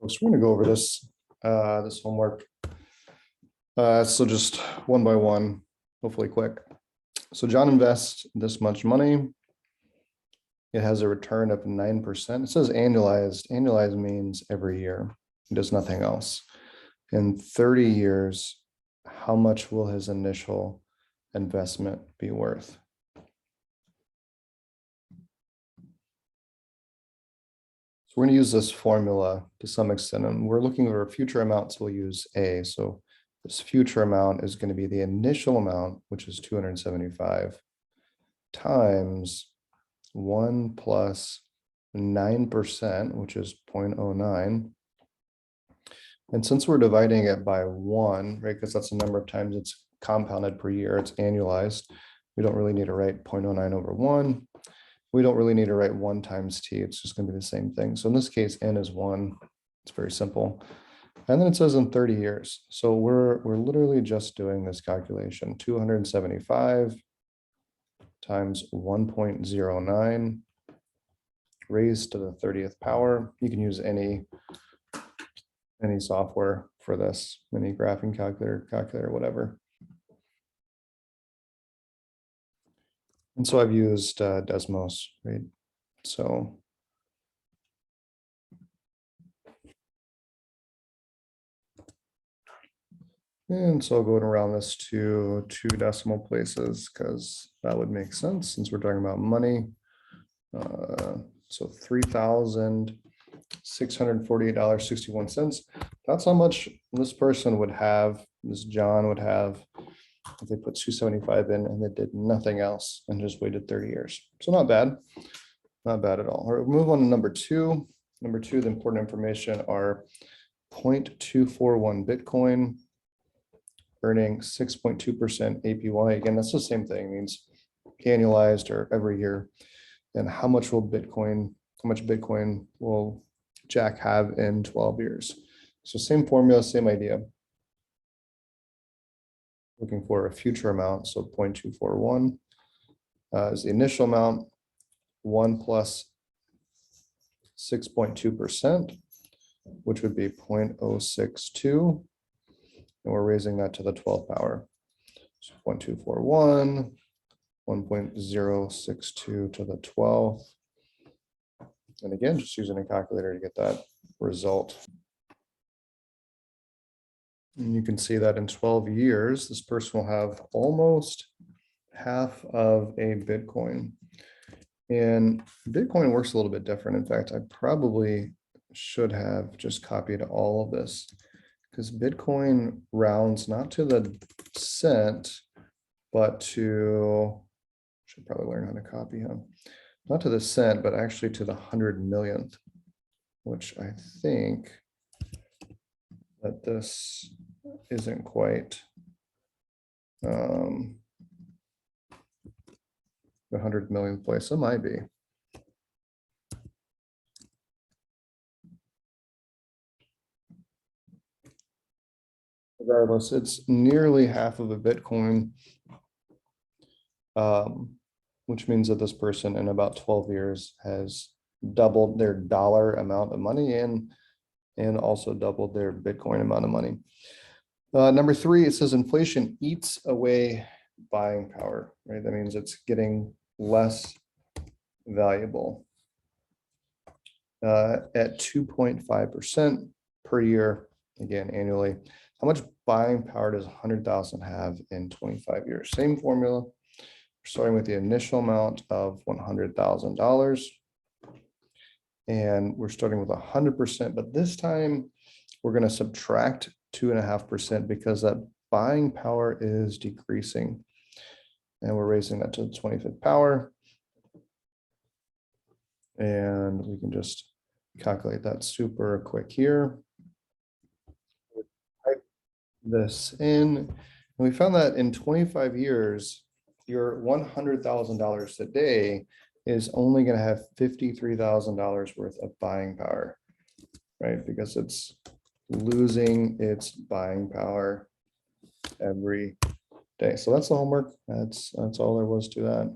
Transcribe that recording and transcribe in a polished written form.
So we're going to go over this this homework. So just one by one, hopefully quick. So John invests this much money. It has a return of 9%. It says annualized. Annualized means every year. It does nothing else. In 30 years, how much will his initial investment be worth? So we're going to use this formula to some extent, and we're looking for future amounts. We'll use A. So this future amount is going to be the initial amount, which is 275, times 1 plus 9%, which is 0.09. And since we're dividing it by 1, right, because that's the number of times it's compounded per year, it's annualized, we don't really need to write 0.09 over 1. We don't really need to write 1 times t. It's just going to be the same thing. So in this case, n is 1. It's very simple. And then it says in 30 years. So we're literally just doing this calculation. 275 times 1.09 raised to the 30th power. You can use any software for this, any graphing calculator, whatever. And so I've used Desmos, right? So and so I'll go around this to 2 decimal places because that would make sense since we're talking about money. So $3,648.61. That's how much this person would have, this John would have, if they put 275 in and they did nothing else and just waited 30 years. So not bad. Not bad at all. All right, we'll move on to number 2. Number 2, the important information are 0.241 Bitcoin earning 6.2% APY. Again, that's the same thing. It means annualized or every year. And how much Bitcoin will Jack have in 12 years? So same formula, same idea. Looking for a future amount, so 0.241 is the initial amount, 1 plus 6.2%, which would be 0.062, and we're raising that to the 12th power. So 0.241, 1.062 to the 12th. And again, just using a calculator to get that result. And you can see that in 12 years, this person will have almost half of a Bitcoin. And Bitcoin works a little bit different. In fact, I probably should have just copied all of this because Bitcoin rounds not to the cent, but to, should probably learn how to copy him, not to the cent, but actually to the 100 millionth, which I think that this isn't quite the 100 millionth place. It might be. Regardless, it's nearly half of a Bitcoin, which means that this person in about 12 years has doubled their dollar amount of money and also doubled their Bitcoin amount of money. Number 3, it says inflation eats away buying power, right? That means it's getting less valuable at 2.5% per year, again, annually. How much buying power does 100,000 have in 25 years? Same formula. We're starting with the initial amount of $100,000. And we're starting with 100%, but this time we're going to subtract 2.5% because that buying power is decreasing. And we're raising that to the 25th power. And we can just calculate that super quick here. Type this in. And we found that in 25 years, your $100,000 today is only going to have $53,000 worth of buying power, right? Because it's losing its buying power every day. So that's the homework. That's all there was to that.